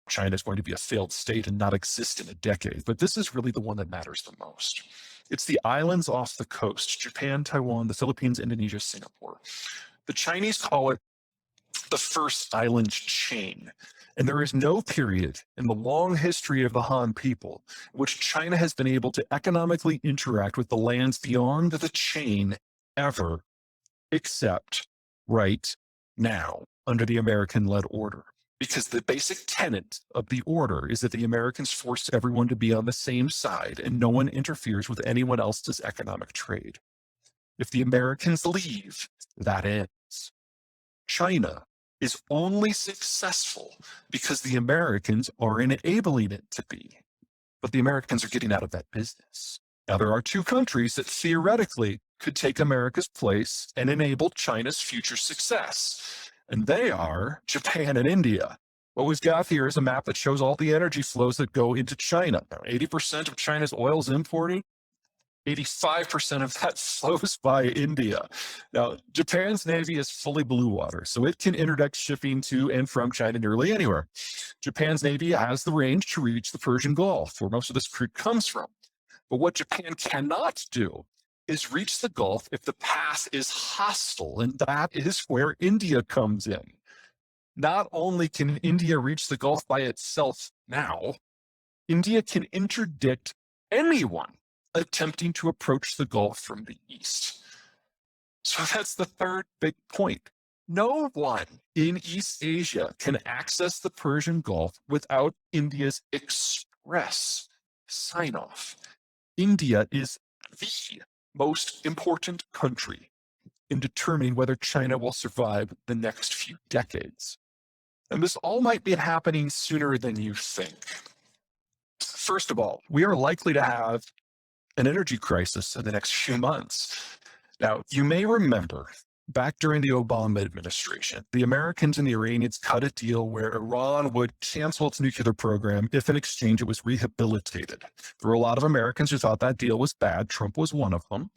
China is going to be a failed state and not exist in a decade. But this is really the one that matters the most. It's the islands off the coast, Japan, Taiwan, the Philippines, Indonesia, Singapore. The Chinese call it the first island chain. And there is no period in the long history of the Han people in which China has been able to economically interact with the lands beyond the chain ever, except right now under the American-led order. Because the basic tenet of the order is that the Americans force everyone to be on the same side and no one interferes with anyone else's economic trade. If the Americans leave, that ends. China is only successful because the Americans are enabling it to be. But the Americans are getting out of that business. Now, there are two countries that theoretically could take America's place and enable China's future success. And they are Japan and India. What we've got here is a map that shows all the energy flows that go into China. Now, 80% of China's oil is imported. 85% of that flows by India. Now, Japan's Navy is fully blue water, so it can interdict shipping to and from China nearly anywhere. Japan's Navy has the range to reach the Persian Gulf, where most of this crude comes from. But what Japan cannot do is reach the Gulf if the path is hostile, and that is where India comes in. Not only can India reach the Gulf by itself now, India can interdict anyone attempting to approach the Gulf from the east. So that's the third big point. No one in East Asia can access the Persian Gulf without India's express sign-off. India is the most important country in determining whether China will survive the next few decades. And this all might be happening sooner than you think. First of all, we are likely to have an energy crisis in the next few months. Now, you may remember back during the Obama administration, the Americans and the Iranians cut a deal where Iran would cancel its nuclear program if in exchange it was rehabilitated. There were a lot of Americans who thought that deal was bad. Trump was one of them.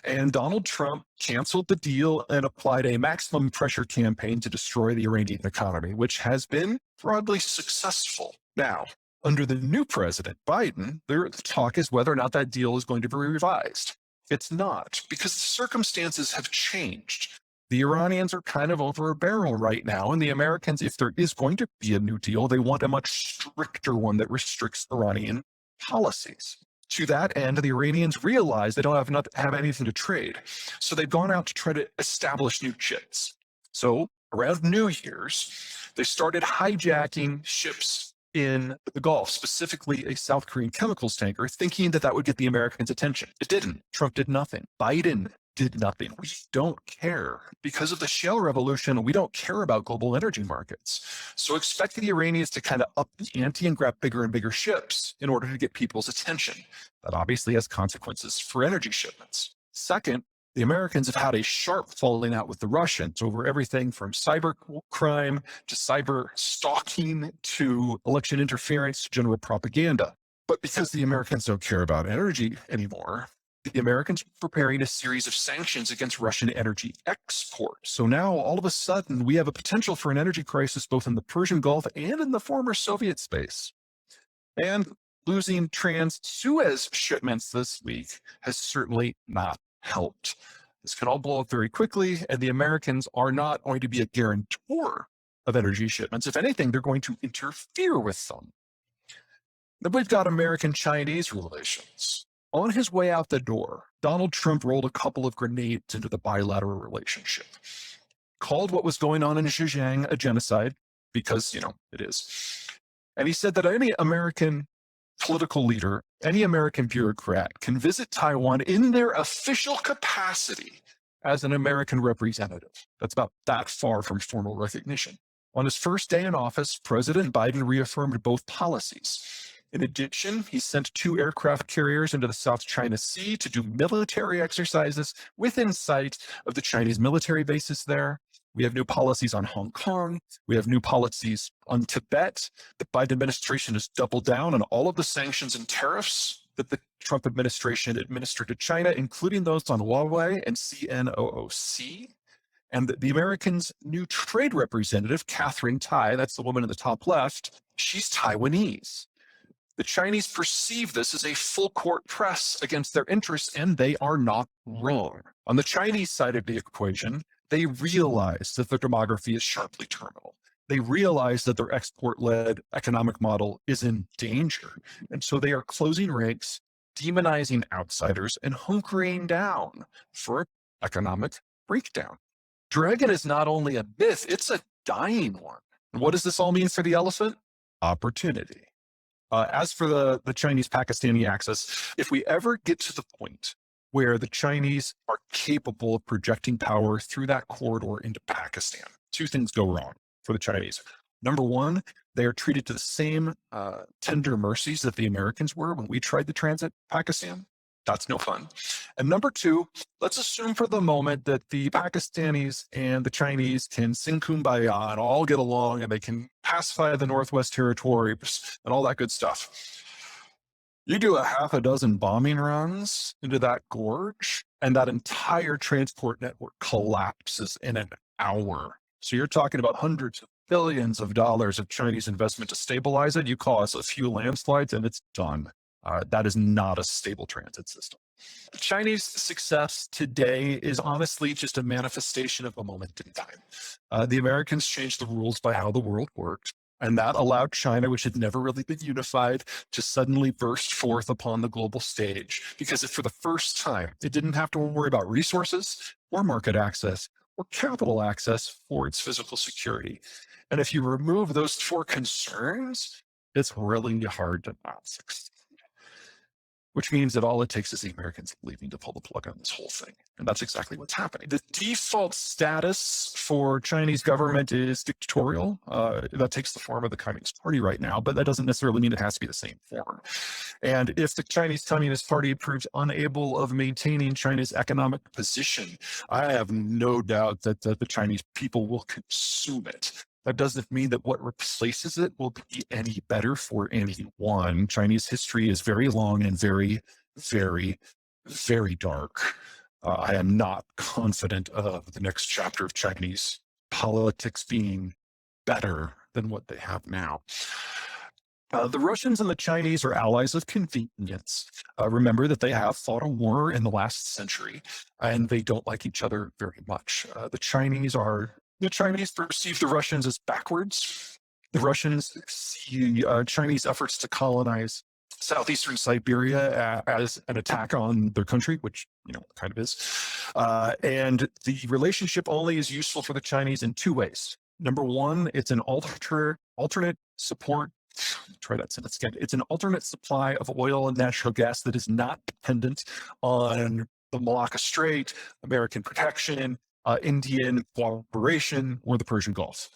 And Donald Trump canceled the deal and applied a maximum pressure campaign to destroy the Iranian economy, which has been broadly successful. Now, under the new president, Biden, the talk is whether or not that deal is going to be revised. It's not, because the circumstances have changed. The Iranians are kind of over a barrel right now, and the Americans, if there is going to be a new deal, they want a much stricter one that restricts Iranian policies. To that end, the Iranians realize they don't have anything to trade, so they've gone out to try to establish new chits. So around New Year's, they started hijacking ships in the Gulf, specifically a South Korean chemicals tanker, thinking that that would get the Americans' attention. It didn't. Trump did nothing. Biden did nothing. We don't care. Because of the shale revolution, we don't care about global energy markets. So expect the Iranians to kind of up the ante and grab bigger and bigger ships in order to get people's attention. That obviously has consequences for energy shipments. Second, the Americans have had a sharp falling out with the Russians over everything from cyber crime to cyber stalking to election interference to general propaganda. But because the Americans don't care about energy anymore, the Americans are preparing a series of sanctions against Russian energy export. So now all of a sudden we have a potential for an energy crisis both in the Persian Gulf and in the former Soviet space. And losing trans-Suez shipments this week has certainly not helped. This can all blow up very quickly, and the Americans are not going to be a guarantor of energy shipments. If anything, they're going to interfere with them. Then we've got American-Chinese relations. On his way out the door, Donald Trump rolled a couple of grenades into the bilateral relationship, called what was going on in Xinjiang a genocide, because, it is. And he said that any American political leader, any American bureaucrat can visit Taiwan in their official capacity as an American representative. That's about that far from formal recognition. On his first day in office, President Biden reaffirmed both policies. In addition, he sent 2 aircraft carriers into the South China Sea to do military exercises within sight of the Chinese military bases there. We have new policies on Hong Kong. We have new policies on Tibet. The Biden administration has doubled down on all of the sanctions and tariffs that the Trump administration administered to China, including those on Huawei and CNOOC. And the Americans' new trade representative, Catherine Tai, that's the woman in the top left, She's Taiwanese. The Chinese perceive this as a full court press against their interests, and they are not wrong. On the Chinese side of the equation, they realize that their demography is sharply terminal. They realize that their export led economic model is in danger. And so they are closing ranks, demonizing outsiders, and hunkering down for economic breakdown. Dragon is not only a myth, it's a dying one. And what does this all mean for the elephant? Opportunity. As for the Chinese-Pakistani axis, if we ever get to the point where the Chinese are capable of projecting power through that corridor into Pakistan, two things go wrong for the Chinese. Number one, they are treated to the same tender mercies that the Americans were when we tried to transit Pakistan. That's no fun. And number two, let's assume for the moment that the Pakistanis and the Chinese can sing kumbaya and all get along and they can pacify the Northwest Territories and all that good stuff. You do a half a dozen bombing runs into that gorge, and that entire transport network collapses in an hour. So you're talking about hundreds of billions of dollars of Chinese investment to stabilize it. You cause a few landslides and it's done. That is not a stable transit system. Chinese success today is honestly just a manifestation of a moment in time. The Americans changed the rules by how the world worked, and that allowed China, which had never really been unified, to suddenly burst forth upon the global stage. Because if for the first time, it didn't have to worry about resources or market access or capital access for its physical security. And if you remove those four concerns, it's really hard to not succeed. Which means that all it takes is the Americans leaving to pull the plug on this whole thing. And that's exactly what's happening. The default status for Chinese government is dictatorial. That takes the form of the Communist Party right now, but that doesn't necessarily mean it has to be the same form. And if the Chinese Communist Party proves unable of maintaining China's economic position, I have no doubt that the Chinese people will consume it. That doesn't mean that what replaces it will be any better for anyone. Chinese history is very long and very, very, very dark. I am not confident of the next chapter of Chinese politics being better than what they have now. The Russians and the Chinese are allies of convenience. Remember that they have fought a war in the last century, and they don't like each other very much. The Chinese perceive the Russians as backwards. The Russians see Chinese efforts to colonize southeastern Siberia as an attack on their country, which kind of is. And the relationship only is useful for the Chinese in two ways. Number one, it's an alternate support. Try that sentence again. It's an alternate supply of oil and natural gas that is not dependent on the Malacca Strait, American protection, Indian cooperation, or the Persian Gulf.